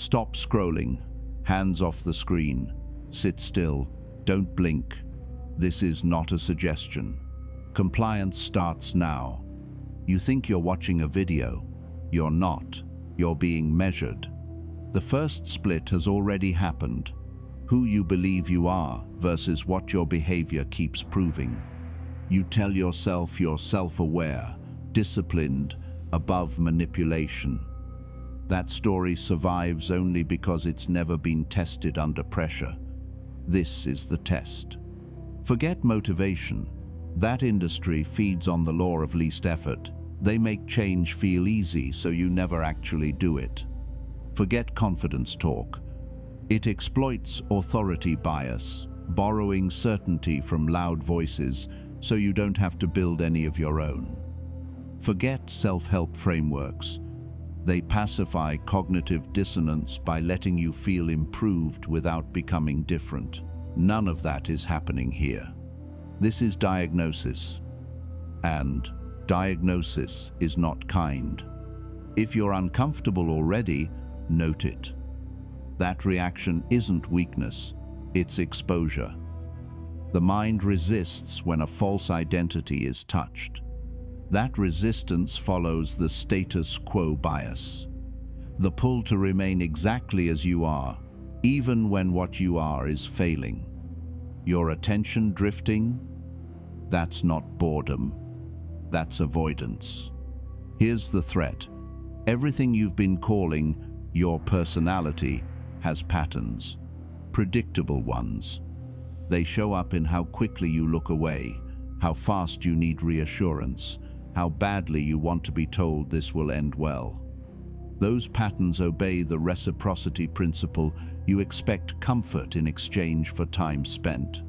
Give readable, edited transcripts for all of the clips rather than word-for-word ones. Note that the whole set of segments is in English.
Stop scrolling. Hands off the screen. Sit still. Don't blink. This is not a suggestion. Compliance starts now. You think you're watching a video. You're not. You're being measured. The first split has already happened. Who you believe you are versus what your behavior keeps proving. You tell yourself you're self-aware, disciplined, above manipulation. That story survives only because it's never been tested under pressure. This is the test. Forget motivation. That industry feeds on the law of least effort. They make change feel easy, so you never actually do it. Forget confidence talk. It exploits authority bias, borrowing certainty from loud voices so you don't have to build any of your own. Forget self-help frameworks. They pacify cognitive dissonance by letting you feel improved without becoming different. None of that is happening here. This is diagnosis. And diagnosis is not kind. If you're uncomfortable already, note it. That reaction isn't weakness, it's exposure. The mind resists when a false identity is touched. That resistance follows the status quo bias. The pull to remain exactly as you are, even when what you are is failing. Your attention drifting? That's not boredom. That's avoidance. Here's the threat. Everything you've been calling your personality has patterns, predictable ones. They show up in how quickly you look away, how fast you need reassurance, how badly you want to be told this will end well. Those patterns obey the reciprocity principle. You expect comfort in exchange for time spent.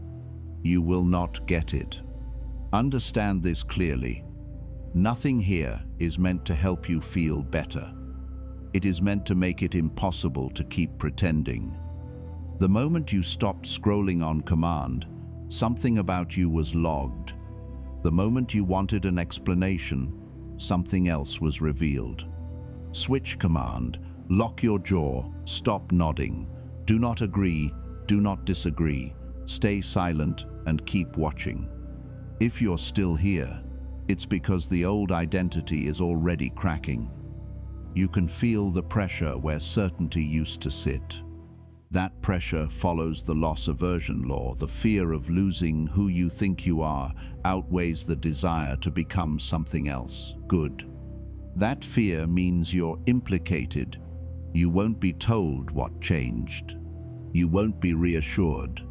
You will not get it. Understand this clearly. Nothing here is meant to help you feel better. It is meant to make it impossible to keep pretending. The moment you stopped scrolling on command, something about you was logged. The moment you wanted an explanation, something else was revealed. Switch command, lock your jaw, stop nodding. Do not agree, do not disagree. Stay silent and keep watching. If you're still here, it's because the old identity is already cracking. You can feel the pressure where certainty used to sit. That pressure follows the loss aversion law. The fear of losing who you think you are outweighs the desire to become something else. Good. That fear means you're implicated. You won't be told what changed. You won't be reassured.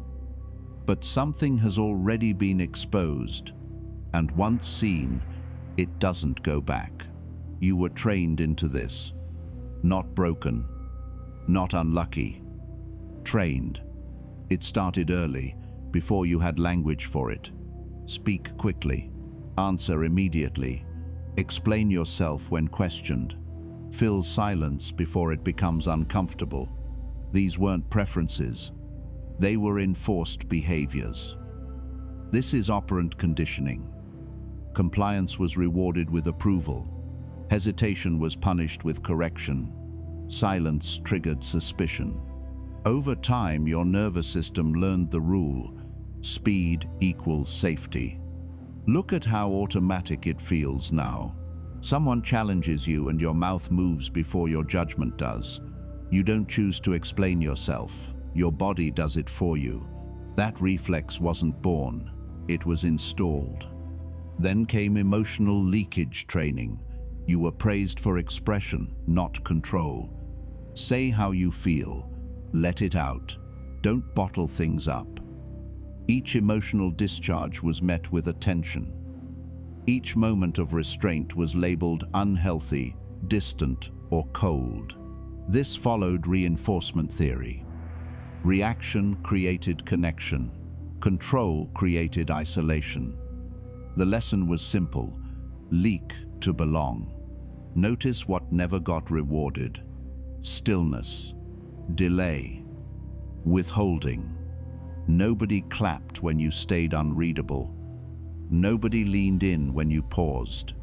But something has already been exposed, and once seen, it doesn't go back. You were trained into this. Not broken. Not unlucky. Trained. It started early, before you had language for it. Speak quickly. Answer immediately. Explain yourself when questioned. Fill silence before it becomes uncomfortable. These weren't preferences. They were enforced behaviors. This is operant conditioning. Compliance was rewarded with approval. Hesitation was punished with correction. Silence triggered suspicion. Over time, your nervous system learned the rule: speed equals safety. Look at how automatic it feels now. Someone challenges you and your mouth moves before your judgment does. You don't choose to explain yourself. Your body does it for you. That reflex wasn't born. It was installed. Then came emotional leakage training. You were praised for expression, not control. Say how you feel. Let it out. Don't bottle things up. Each emotional discharge was met with attention. Each moment of restraint was labeled unhealthy, distant, or cold. This followed reinforcement theory. Reaction created connection. Control created isolation. The lesson was simple: leak to belong. Notice what never got rewarded. Stillness. Delay. Withholding. Nobody clapped when you stayed unreadable. Nobody leaned in when you paused.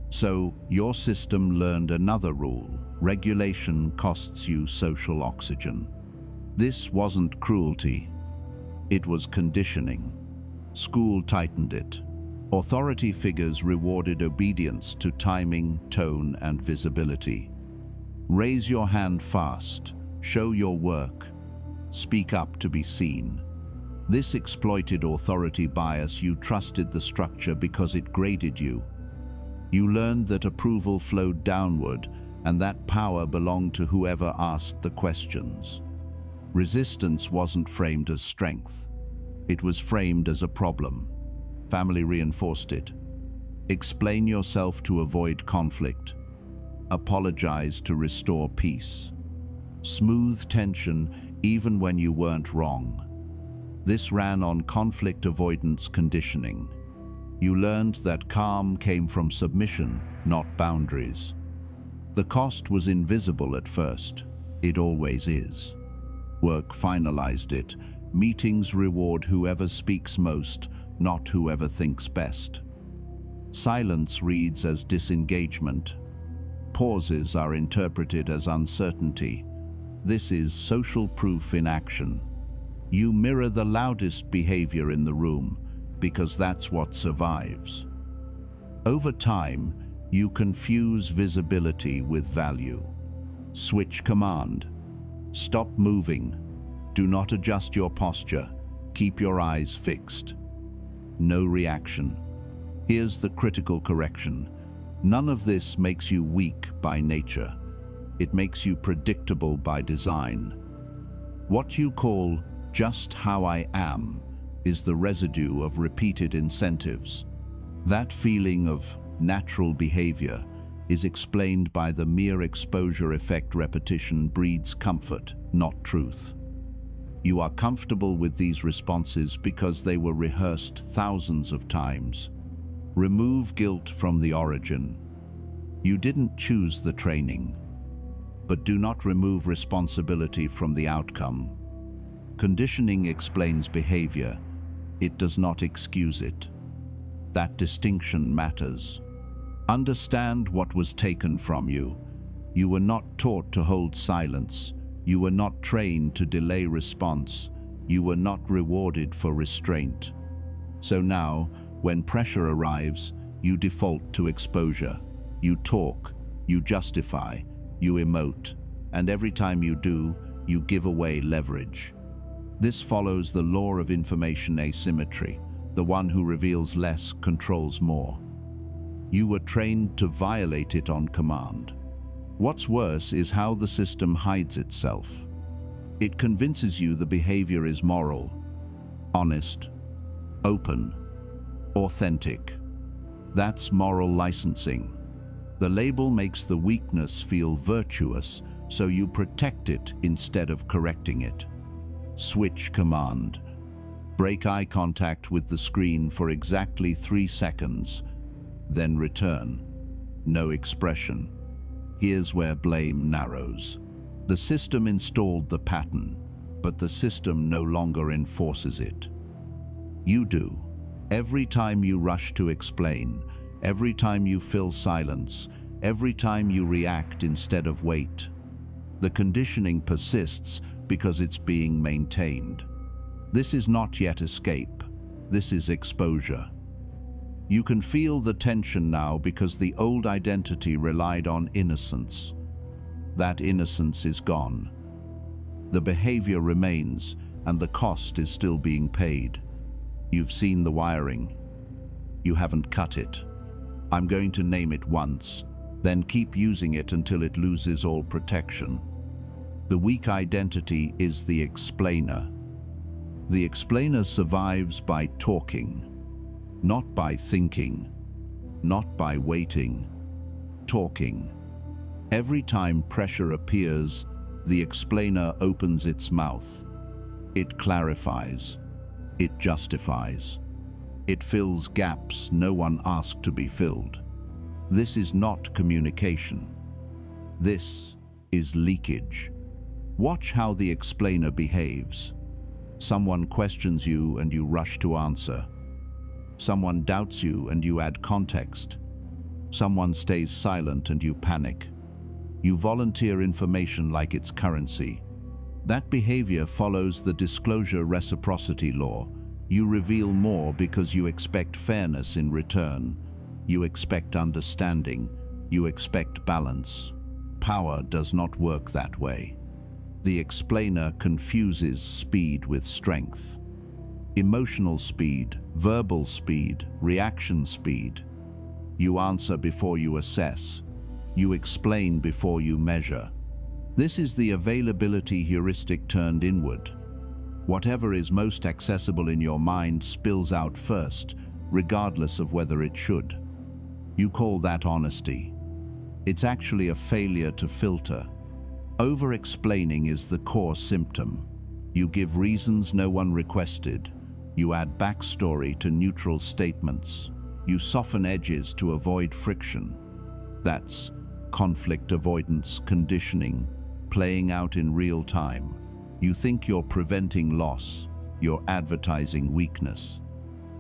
So your system learned another rule: regulation costs you social oxygen. This wasn't cruelty, it was conditioning. School tightened it. Authority figures rewarded obedience to timing, tone, and visibility. Raise your hand fast, show your work, speak up to be seen. This exploited authority bias. You trusted the structure because it graded you. You learned that approval flowed downward and that power belonged to whoever asked the questions. Resistance wasn't framed as strength. It was framed as a problem. Family reinforced it. Explain yourself to avoid conflict. Apologize to restore peace. Smooth tension even when you weren't wrong. This ran on conflict avoidance conditioning. You learned that calm came from submission, not boundaries. The cost was invisible at first. It always is. Work finalized it. Meetings reward whoever speaks most, not whoever thinks best. Silence reads as disengagement. Pauses are interpreted as uncertainty. This is social proof in action. You mirror the loudest behavior in the room because that's what survives. Over time, you confuse visibility with value. Switch command. Stop moving. Do not adjust your posture. Keep your eyes fixed. No reaction. Here's the critical correction. None of this makes you weak by nature. It makes you predictable by design. What you call "just how I am" is the residue of repeated incentives. That feeling of natural behavior is explained by the mere exposure effect. Repetition breeds comfort, not truth. You are comfortable with these responses because they were rehearsed thousands of times. Remove guilt from the origin. You didn't choose the training, but do not remove responsibility from the outcome. Conditioning explains behavior. It does not excuse it. That distinction matters. Understand what was taken from you. You were not taught to hold silence. You were not trained to delay response. You were not rewarded for restraint. So now, when pressure arrives, you default to exposure. You talk, you justify, you emote, and every time you do, you give away leverage. This follows the law of information asymmetry. The one who reveals less controls more. You were trained to violate it on command. What's worse is how the system hides itself. It convinces you the behavior is moral, honest, open, authentic. That's moral licensing. The label makes the weakness feel virtuous, so you protect it instead of correcting it. Switch command. Break eye contact with the screen for exactly 3 seconds, then return. No expression. Here's where blame narrows. The system installed the pattern, but the system no longer enforces it. You do. Every time you rush to explain, every time you fill silence, every time you react instead of wait. The conditioning persists because it's being maintained. This is not yet escape. This is exposure. You can feel the tension now because the old identity relied on innocence. That innocence is gone. The behavior remains, and the cost is still being paid. You've seen the wiring. You haven't cut it. I'm going to name it once, then keep using it until it loses all protection. The weak identity is the explainer. The explainer survives by talking, not by thinking, not by waiting. Talking. Every time pressure appears, the explainer opens its mouth. It clarifies. It justifies. It fills gaps no one asked to be filled. This is not communication. This is leakage. Watch how the explainer behaves. Someone questions you and you rush to answer. Someone doubts you and you add context. Someone stays silent and you panic. You volunteer information like it's currency. That behavior follows the disclosure reciprocity law. You reveal more because you expect fairness in return. You expect understanding. You expect balance. Power does not work that way. The explainer confuses speed with strength. Emotional speed, verbal speed, reaction speed. You answer before you assess. You explain before you measure. This is the availability heuristic turned inward. Whatever is most accessible in your mind spills out first, regardless of whether it should. You call that honesty. It's actually a failure to filter. Over-explaining is the core symptom. You give reasons no one requested. You add backstory to neutral statements. You soften edges to avoid friction. That's conflict avoidance conditioning, playing out in real time. You think you're preventing loss. You're advertising weakness.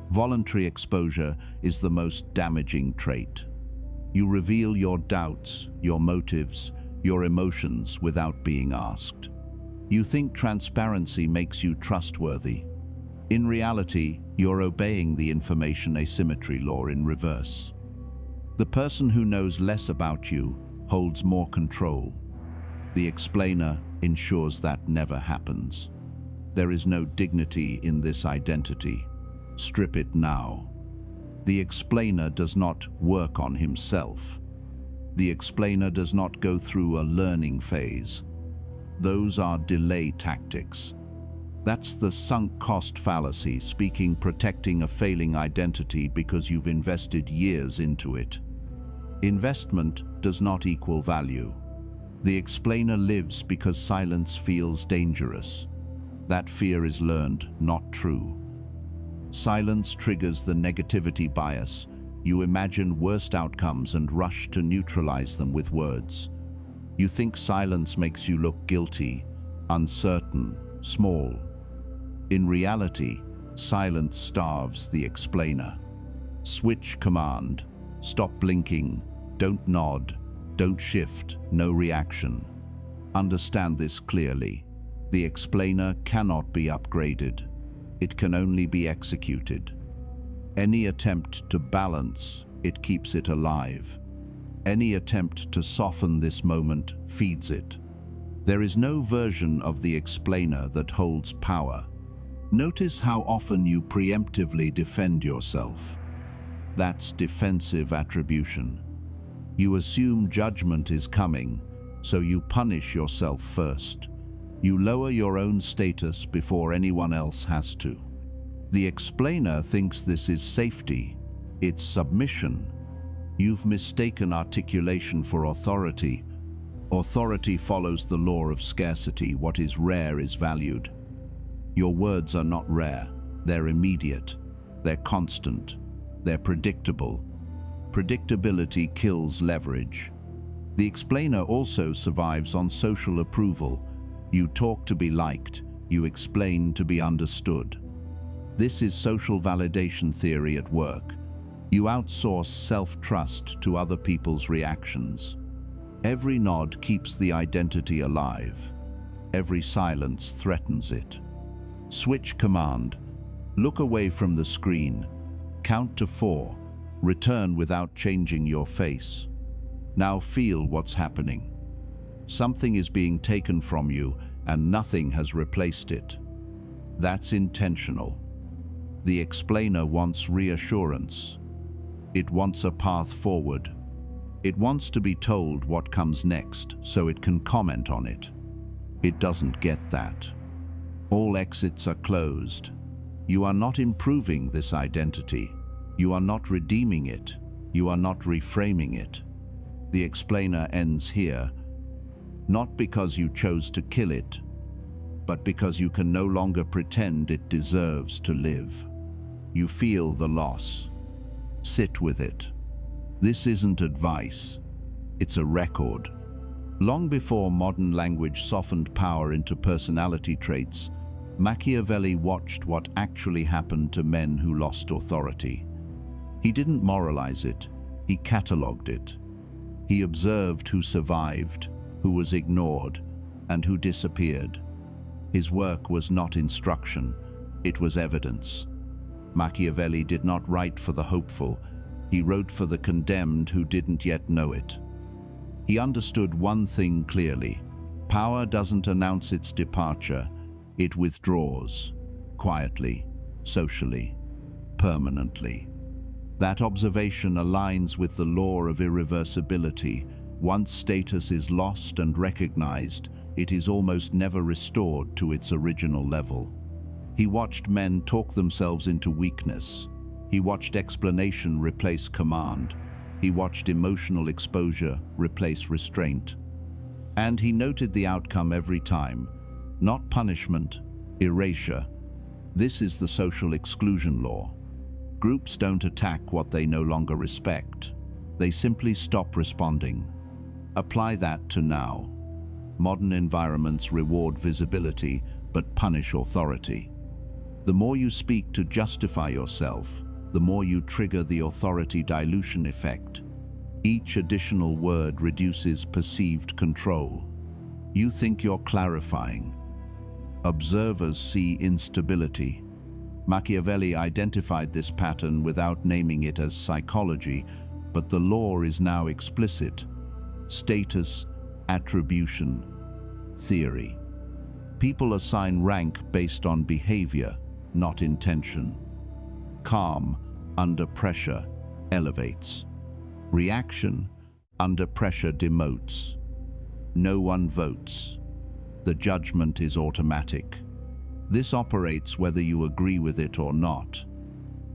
Voluntary exposure is the most damaging trait. You reveal your doubts, your motives, your emotions without being asked. You think transparency makes you trustworthy. In reality, you're obeying the information asymmetry law in reverse. The person who knows less about you holds more control. The explainer ensures that never happens. There is no dignity in this identity. Strip it now. The explainer does not work on himself. The explainer does not go through a learning phase. Those are delay tactics. That's the sunk cost fallacy, protecting a failing identity because you've invested years into it. Investment does not equal value. The explainer lives because silence feels dangerous. That fear is learned, not true. Silence triggers the negativity bias. You imagine worst outcomes and rush to neutralize them with words. You think silence makes you look guilty, uncertain, small. In reality, silence starves the explainer. Switch command. Stop blinking. Don't nod. Don't shift. No reaction. Understand this clearly. The explainer cannot be upgraded. It can only be executed. Any attempt to balance, it keeps it alive. Any attempt to soften this moment feeds it. There is no version of the explainer that holds power. Notice how often you preemptively defend yourself. That's defensive attribution. You assume judgment is coming, so you punish yourself first. You lower your own status before anyone else has to. The explainer thinks this is safety. It's submission. You've mistaken articulation for authority. Authority follows the law of scarcity. What is rare is valued. Your words are not rare. They're immediate. They're constant. They're predictable. Predictability kills leverage. The explainer also survives on social approval. You talk to be liked. You explain to be understood. This is social validation theory at work. You outsource self-trust to other people's reactions. Every nod keeps the identity alive. Every silence threatens it. Switch command. Look away from the screen. Count to 4. Return without changing your face. Now feel what's happening. Something is being taken from you and nothing has replaced it. That's intentional. The explainer wants reassurance. It wants a path forward. It wants to be told what comes next so it can comment on it. It doesn't get that. All exits are closed. You are not improving this identity. You are not redeeming it. You are not reframing it. The explainer ends here, not because you chose to kill it, but because you can no longer pretend it deserves to live. You feel the loss. Sit with it. This isn't advice. It's a record. Long before modern language softened power into personality traits, Machiavelli watched what actually happened to men who lost authority. He didn't moralize it. He catalogued it. He observed who survived, who was ignored, and who disappeared. His work was not instruction, it was evidence. Machiavelli did not write for the hopeful, he wrote for the condemned who didn't yet know it. He understood one thing clearly: power doesn't announce its departure, it withdraws, quietly, socially, permanently. That observation aligns with the law of irreversibility. Once status is lost and recognized, it is almost never restored to its original level. He watched men talk themselves into weakness. He watched explanation replace command. He watched emotional exposure replace restraint. And he noted the outcome every time. Not punishment, erasure. This is the social exclusion law. Groups don't attack what they no longer respect. They simply stop responding. Apply that to now. Modern environments reward visibility, but punish authority. The more you speak to justify yourself, the more you trigger the authority dilution effect. Each additional word reduces perceived control. You think you're clarifying. Observers see instability. Machiavelli identified this pattern without naming it as psychology, but the law is now explicit. Status, attribution, theory. People assign rank based on behavior, not intention. Calm, under pressure, elevates. Reaction, under pressure, demotes. No one votes. The judgment is automatic. This operates whether you agree with it or not.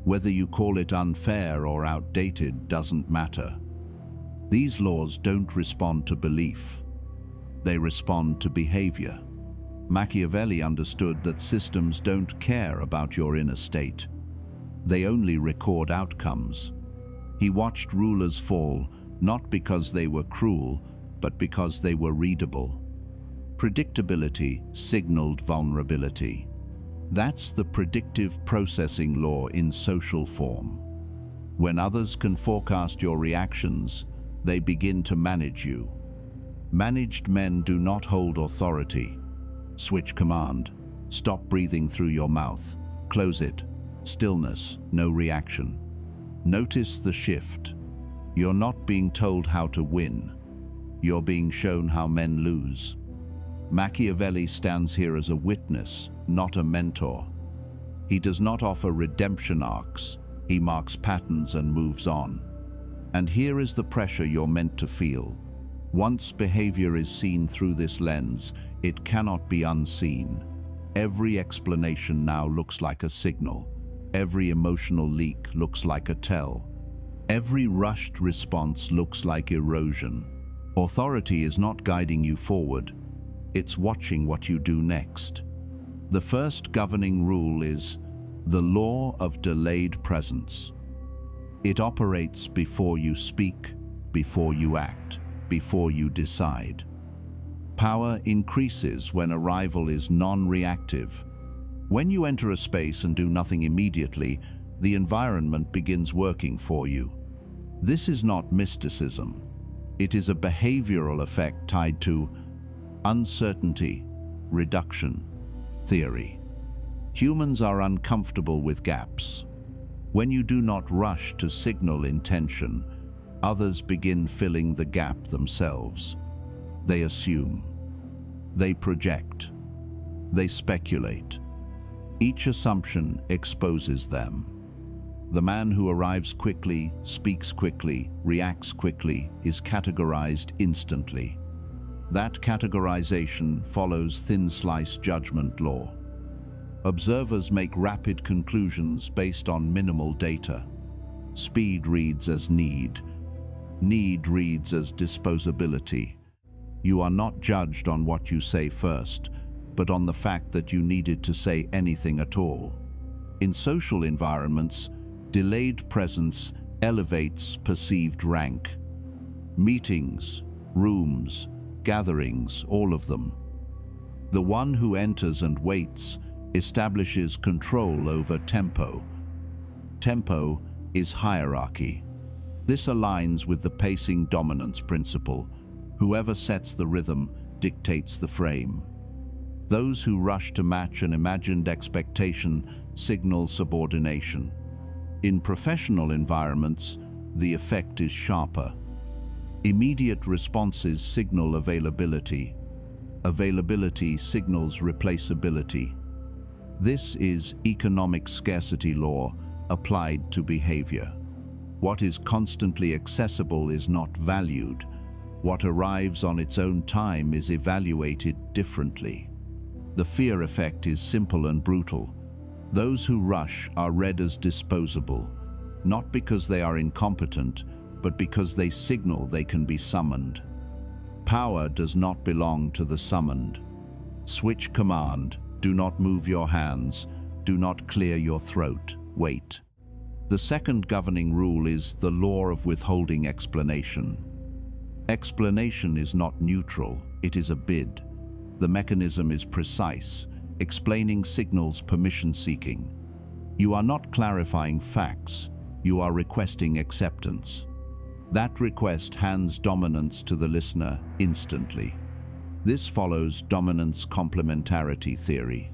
Whether you call it unfair or outdated doesn't matter. These laws don't respond to belief. They respond to behavior. Machiavelli understood that systems don't care about your inner state. They only record outcomes. He watched rulers fall, not because they were cruel, but because they were readable. Predictability signaled vulnerability. That's the predictive processing law in social form. When others can forecast your reactions, they begin to manage you. Managed men do not hold authority. Switch command. Stop breathing through your mouth. Close it. Stillness, no reaction. Notice the shift. You're not being told how to win. You're being shown how men lose. Machiavelli stands here as a witness, not a mentor. He does not offer redemption arcs. He marks patterns and moves on. And here is the pressure you're meant to feel. Once behavior is seen through this lens, it cannot be unseen. Every explanation now looks like a signal. Every emotional leak looks like a tell. Every rushed response looks like erosion. Authority is not guiding you forward. It's watching what you do next. The first governing rule is the law of delayed presence. It operates before you speak, before you act, before you decide. Power increases when arrival is non-reactive. When you enter a space and do nothing immediately, the environment begins working for you. This is not mysticism. It is a behavioral effect tied to uncertainty, reduction, theory. Humans are uncomfortable with gaps. When you do not rush to signal intention, others begin filling the gap themselves. They assume. They project. They speculate. Each assumption exposes them. The man who arrives quickly, speaks quickly, reacts quickly, is categorized instantly. That categorization follows thin-slice judgment law. Observers make rapid conclusions based on minimal data. Speed reads as need. Need reads as disposability. You are not judged on what you say first, but on the fact that you needed to say anything at all. In social environments, delayed presence elevates perceived rank. Meetings, rooms, gatherings, all of them. The one who enters and waits establishes control over tempo. Tempo is hierarchy. This aligns with the pacing dominance principle. Whoever sets the rhythm dictates the frame. Those who rush to match an imagined expectation signal subordination. In professional environments, the effect is sharper. Immediate responses signal availability. Availability signals replaceability. This is economic scarcity law applied to behavior. What is constantly accessible is not valued. What arrives on its own time is evaluated differently. The fear effect is simple and brutal. Those who rush are read as disposable, not because they are incompetent, but because they signal they can be summoned. Power does not belong to the summoned. Switch command. Do not move your hands. Do not clear your throat. Wait. The second governing rule is the law of withholding explanation. Explanation is not neutral, it is a bid. The mechanism is precise. Explaining signals permission-seeking. You are not clarifying facts, you are requesting acceptance. That request hands dominance to the listener instantly. This follows dominance complementarity theory.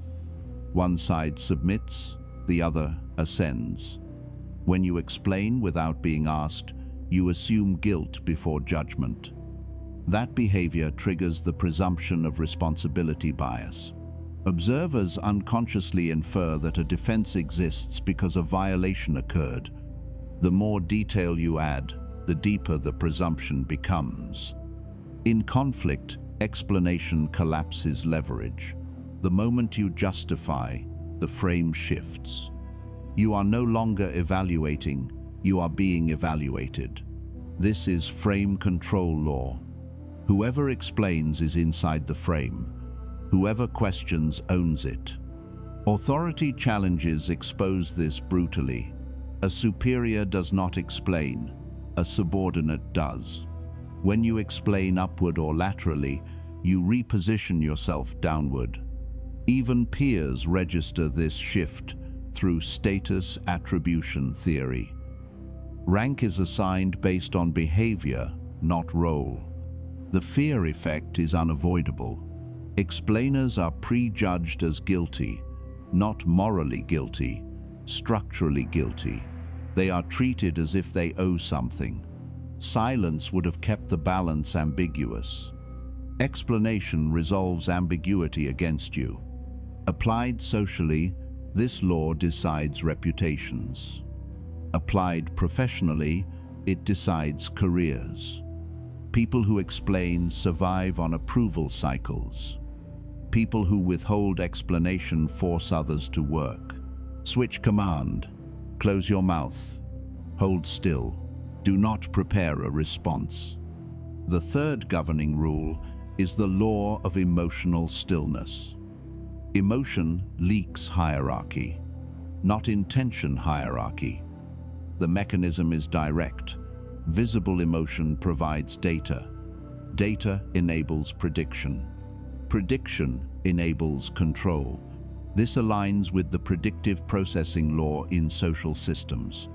One side submits, the other ascends. When you explain without being asked, you assume guilt before judgment. That behavior triggers the presumption of responsibility bias. Observers unconsciously infer that a defense exists because a violation occurred. The more detail you add, the deeper the presumption becomes. In conflict, explanation collapses leverage. The moment you justify, the frame shifts. You are no longer evaluating, you are being evaluated. This is frame control law. Whoever explains is inside the frame. Whoever questions owns it. Authority challenges expose this brutally. A superior does not explain, a subordinate does. When you explain upward or laterally, you reposition yourself downward. Even peers register this shift through status attribution theory. Rank is assigned based on behavior, not role. The fear effect is unavoidable. Explainers are prejudged as guilty, not morally guilty, structurally guilty. They are treated as if they owe something. Silence would have kept the balance ambiguous. Explanation resolves ambiguity against you. Applied socially, this law decides reputations. Applied professionally, it decides careers. People who explain survive on approval cycles. People who withhold explanation force others to work. Switch command. Close your mouth. Hold still. Do not prepare a response. The third governing rule is the law of emotional stillness. Emotion leaks hierarchy, not intention hierarchy. The mechanism is direct. Visible emotion provides data. Data enables prediction. Prediction enables control. This aligns with the predictive processing law in social systems.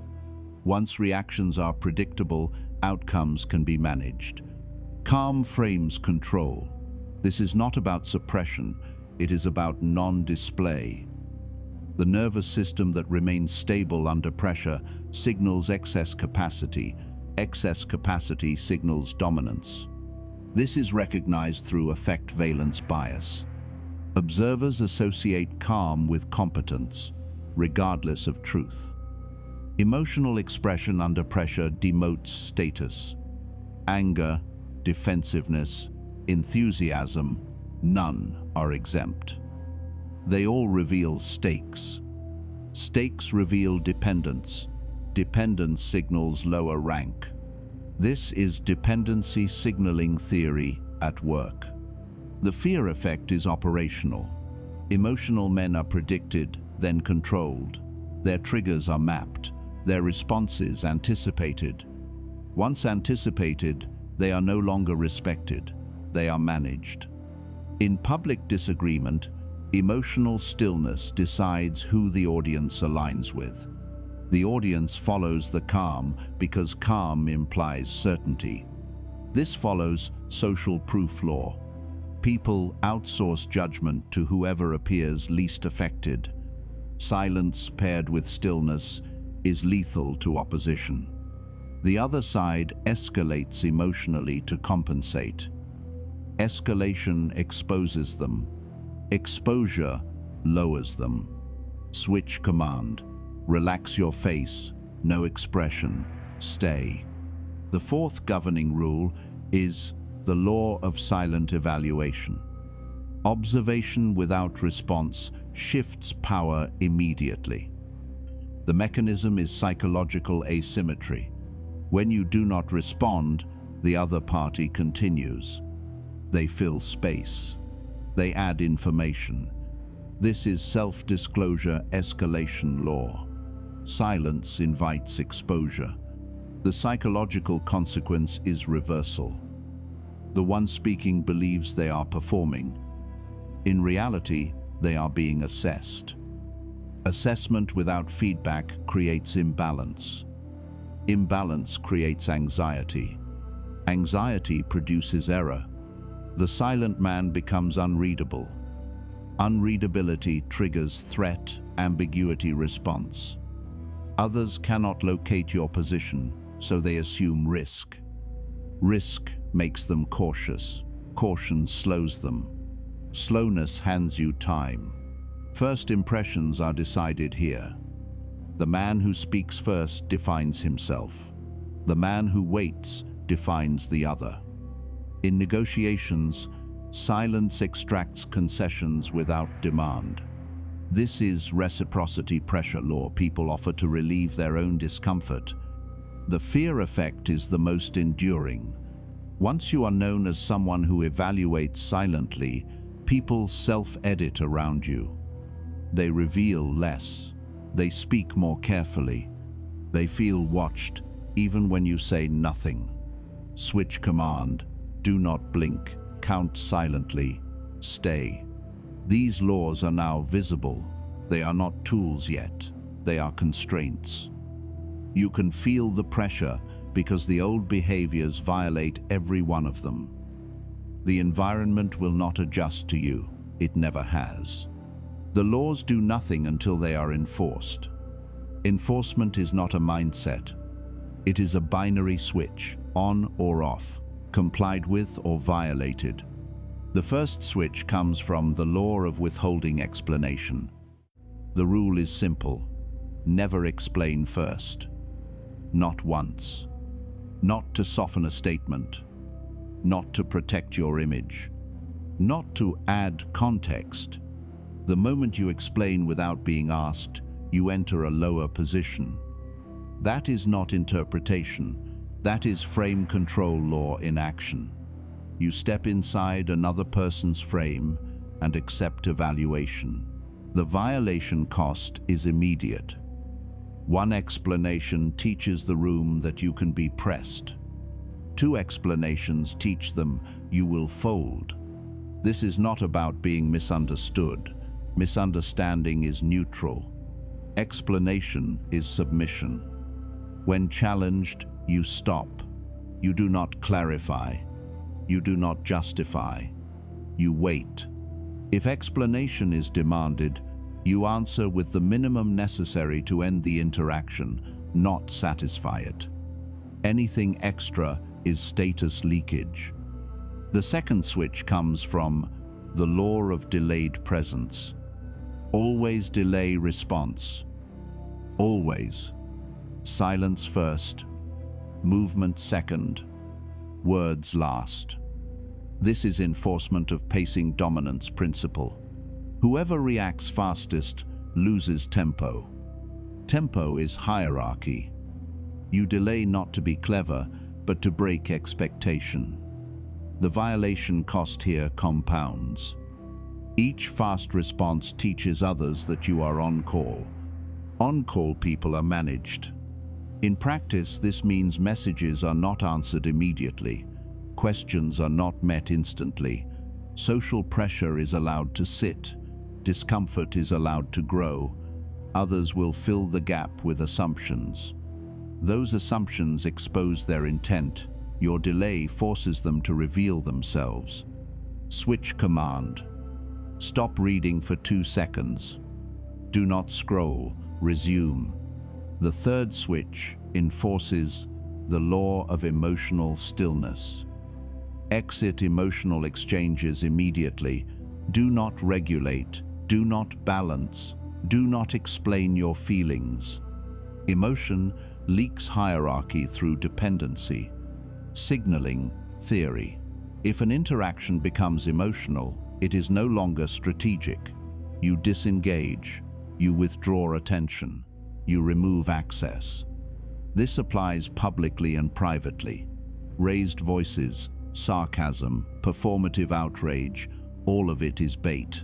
Once reactions are predictable, outcomes can be managed. Calm frames control. This is not about suppression, it is about non-display. The nervous system that remains stable under pressure signals excess capacity. Excess capacity signals dominance. This is recognized through effect valence bias. Observers associate calm with competence, regardless of truth. Emotional expression under pressure demotes status. Anger, defensiveness, enthusiasm, none are exempt. They all reveal stakes. Stakes reveal dependence. Dependence signals lower rank. This is dependency signaling theory at work. The fear effect is operational. Emotional men are predicted, then controlled. Their triggers are mapped, their responses anticipated. Once anticipated, they are no longer respected, they are managed. In public disagreement, emotional stillness decides who the audience aligns with. The audience follows the calm because calm implies certainty. This follows social proof law. People outsource judgment to whoever appears least affected. Silence paired with stillness is lethal to opposition. The other side escalates emotionally to compensate. Escalation exposes them. Exposure lowers them. Switch command. Relax your face. No expression. Stay. The fourth governing rule is the law of silent evaluation. Observation without response shifts power immediately. The mechanism is psychological asymmetry. When you do not respond, the other party continues. They fill space. They add information. This is self-disclosure escalation law. Silence invites exposure. The psychological consequence is reversal. The one speaking believes they are performing. In reality, they are being assessed. Assessment without feedback creates imbalance. Imbalance creates anxiety. Anxiety produces error. The silent man becomes unreadable. Unreadability triggers threat, ambiguity response. Others cannot locate your position, so they assume risk. Risk makes them cautious. Caution slows them. Slowness hands you time. First impressions are decided here. The man who speaks first defines himself. The man who waits defines the other. In negotiations, silence extracts concessions without demand. This is reciprocity pressure law. People offer to relieve their own discomfort. The fear effect is the most enduring. Once you are known as someone who evaluates silently, people self-edit around you. They reveal less. They speak more carefully. They feel watched, even when you say nothing. Switch command. Do not blink. Count silently. Stay. These laws are now visible. They are not tools yet. They are constraints. You can feel the pressure because the old behaviors violate every one of them. The environment will not adjust to you. It never has. The laws do nothing until they are enforced. Enforcement is not a mindset. It is a binary switch, on or off, complied with or violated. The first switch comes from the law of withholding explanation. The rule is simple. Never explain first. Not once. Not to soften a statement. Not to protect your image. Not to add context. The moment you explain without being asked, you enter a lower position. That is not interpretation. That is frame control law in action. You step inside another person's frame and accept evaluation. The violation cost is immediate. One explanation teaches the room that you can be pressed. Two explanations teach them you will fold. This is not about being misunderstood. Misunderstanding is neutral. Explanation is submission. When challenged, you stop. You do not clarify. You do not justify. You wait. If explanation is demanded, you answer with the minimum necessary to end the interaction, not satisfy it. Anything extra is status leakage. The second switch comes from the law of delayed presence. Always delay response. Always. Silence first. Movement second. Words last. This is enforcement of pacing dominance principle. Whoever reacts fastest loses tempo. Tempo is hierarchy. You delay not to be clever, but to break expectation. The violation cost here compounds. Each fast response teaches others that you are on call. On-call people are managed. In practice, this means messages are not answered immediately. Questions are not met instantly. Social pressure is allowed to sit. Discomfort is allowed to grow. Others will fill the gap with assumptions. Those assumptions expose their intent. Your delay forces them to reveal themselves. Switch command. Stop reading for 2 seconds. Do not scroll. Resume. The third switch enforces the law of emotional stillness. Exit emotional exchanges immediately. Do not regulate. Do not balance. Do not explain your feelings. Emotion leaks hierarchy through dependency. Signaling theory. If an interaction becomes emotional, it is no longer strategic. You disengage. You withdraw attention. You remove access. This applies publicly and privately. Raised voices, sarcasm, performative outrage, all of it is bait.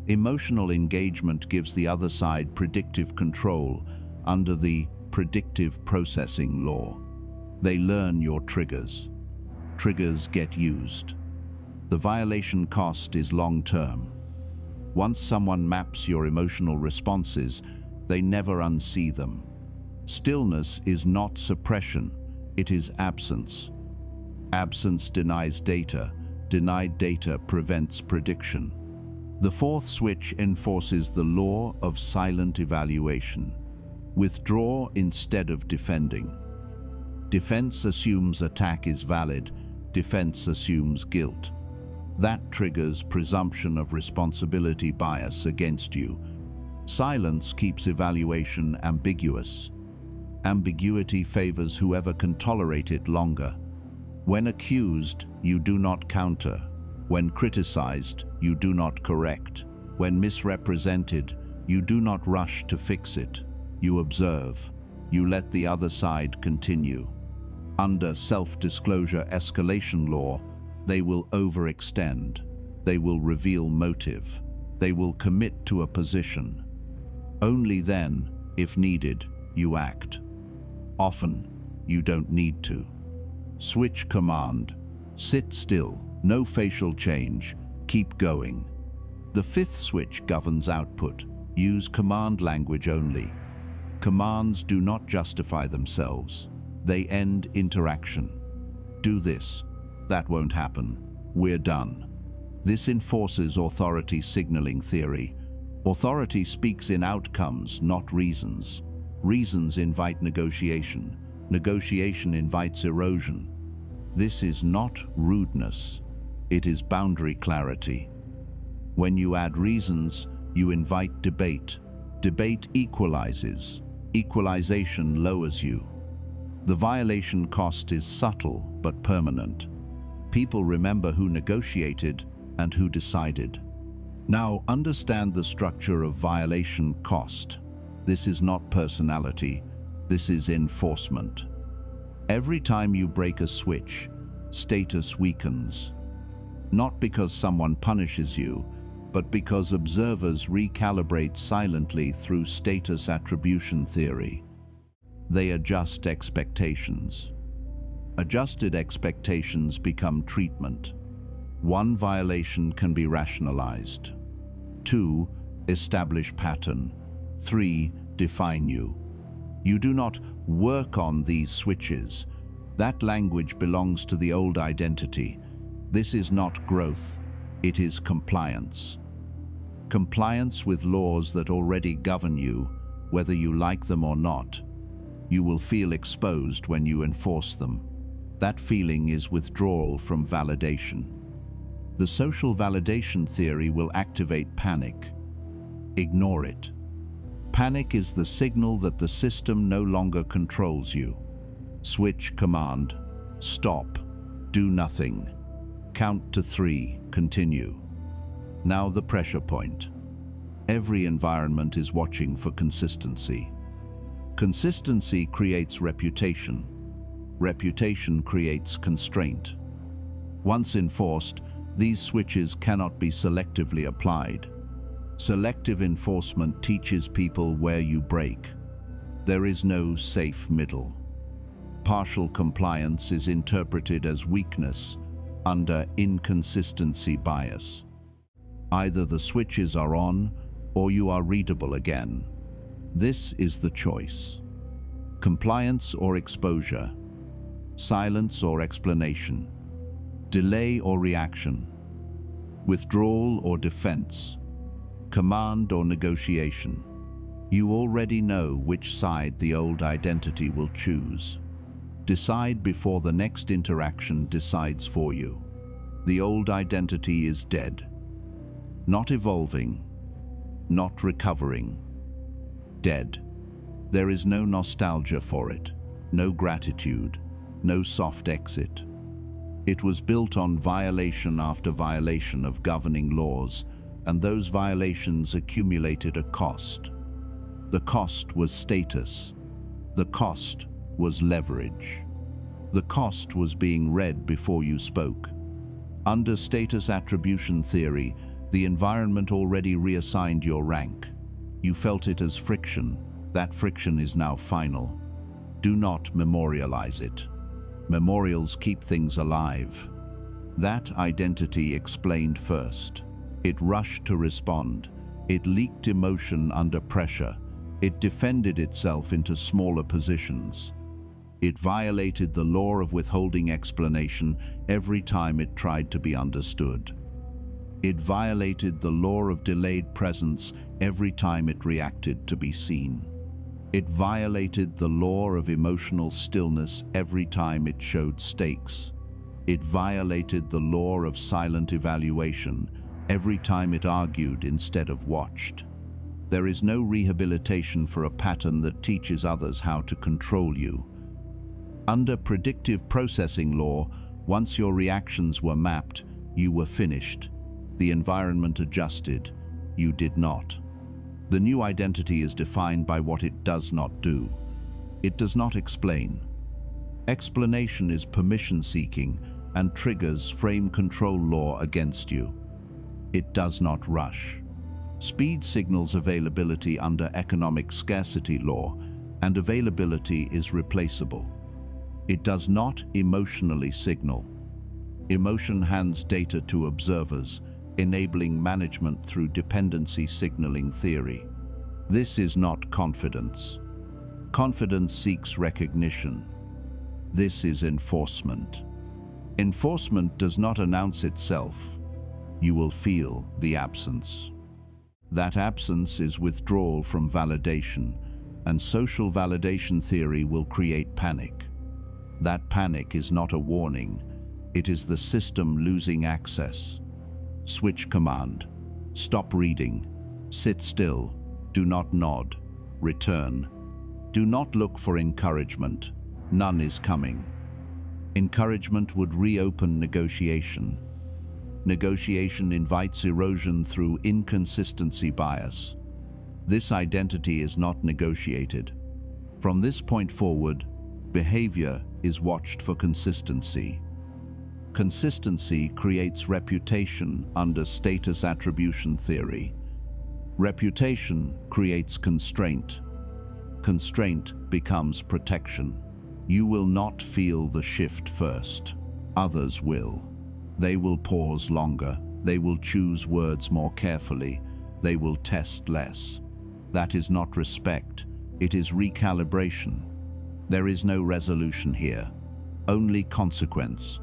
Emotional engagement gives the other side predictive control under the predictive processing law. They learn your triggers. Triggers get used. The violation cost is long-term. Once someone maps your emotional responses, they never unsee them. Stillness is not suppression, it is absence. Absence denies data. Denied data prevents prediction. The fourth switch enforces the law of silent evaluation. Withdraw instead of defending. Defense assumes attack is valid. Defense assumes guilt. That triggers presumption of responsibility bias against you. Silence keeps evaluation ambiguous. Ambiguity favors whoever can tolerate it longer. When accused, you do not counter. When criticized, you do not correct. When misrepresented, you do not rush to fix it. You observe. You let the other side continue. Under self-disclosure escalation law, they will overextend. They will reveal motive. They will commit to a position. Only then, if needed, you act. Often, you don't need to. Switch command. Sit still. No facial change. Keep going. The fifth switch governs output. Use command language only. Commands do not justify themselves. They end interaction. Do this. That won't happen. We're done. This enforces authority signaling theory. Authority speaks in outcomes, not reasons. Reasons invite negotiation. Negotiation invites erosion. This is not rudeness. It is boundary clarity. When you add reasons, you invite debate. Debate equalizes. Equalization lowers you. The violation cost is subtle but permanent. People remember who negotiated and who decided. Now understand the structure of violation cost. This is not personality. This is enforcement. Every time you break a switch, status weakens. Not because someone punishes you, but because observers recalibrate silently through status attribution theory. They adjust expectations. Adjusted expectations become treatment. 1 violation can be rationalized. 2, establish pattern. 3, define you. You do not work on these switches. That language belongs to the old identity. This is not growth. It is compliance. Compliance with laws that already govern you, whether you like them or not. You will feel exposed when you enforce them. That feeling is withdrawal from validation. The social validation theory will activate panic. Ignore it. Panic is the signal that the system no longer controls you. Switch command. Stop. Do nothing. Count to 3. Continue. Now the pressure point. Every environment is watching for consistency. Consistency creates reputation. Reputation creates constraint. Once enforced, these switches cannot be selectively applied. Selective enforcement teaches people where you break. There is no safe middle. Partial compliance is interpreted as weakness under inconsistency bias. Either the switches are on or you are readable again. This is the choice. Compliance or exposure, silence or explanation, delay or reaction, withdrawal or defense, command or negotiation. You already know which side the old identity will choose. Decide before the next interaction decides for you. The old identity is dead. Not evolving, not recovering. Dead. There is no nostalgia for it, no gratitude, no soft exit. It was built on violation after violation of governing laws, and those violations accumulated a cost. The cost was status. The cost was leverage. The cost was being read before you spoke. Under status attribution theory, the environment already reassigned your rank. You felt it as friction. That friction is now final. Do not memorialize it. Memorials keep things alive. That identity explained first. It rushed to respond. It leaked emotion under pressure. It defended itself into smaller positions. It violated the law of withholding explanation every time it tried to be understood. It violated the law of delayed presence every time it reacted to be seen. It violated the law of emotional stillness every time it showed stakes. It violated the law of silent evaluation every time it argued instead of watched. There is no rehabilitation for a pattern that teaches others how to control you. Under predictive processing law, once your reactions were mapped, you were finished. The environment adjusted. You did not. The new identity is defined by what it does not do. It does not explain. Explanation is permission-seeking and triggers frame control law against you. It does not rush. Speed signals availability under economic scarcity law, and availability is replaceable. It does not emotionally signal. Emotion hands data to observers, enabling management through dependency signaling theory. This is not confidence. Confidence seeks recognition. This is enforcement. Enforcement does not announce itself. You will feel the absence. That absence is withdrawal from validation, and social validation theory will create panic. That panic is not a warning. It is the system losing access. Switch command. Stop reading. Sit still. Do not nod. Return. Do not look for encouragement. None is coming. Encouragement would reopen negotiation. Negotiation invites erosion through inconsistency bias. This identity is not negotiated. From this point forward, behavior is watched for consistency. Consistency creates reputation under status attribution theory. Reputation creates constraint. Constraint becomes protection. You will not feel the shift first. Others will. They will pause longer. They will choose words more carefully. They will test less. That is not respect. It is recalibration. There is no resolution here. Only consequence.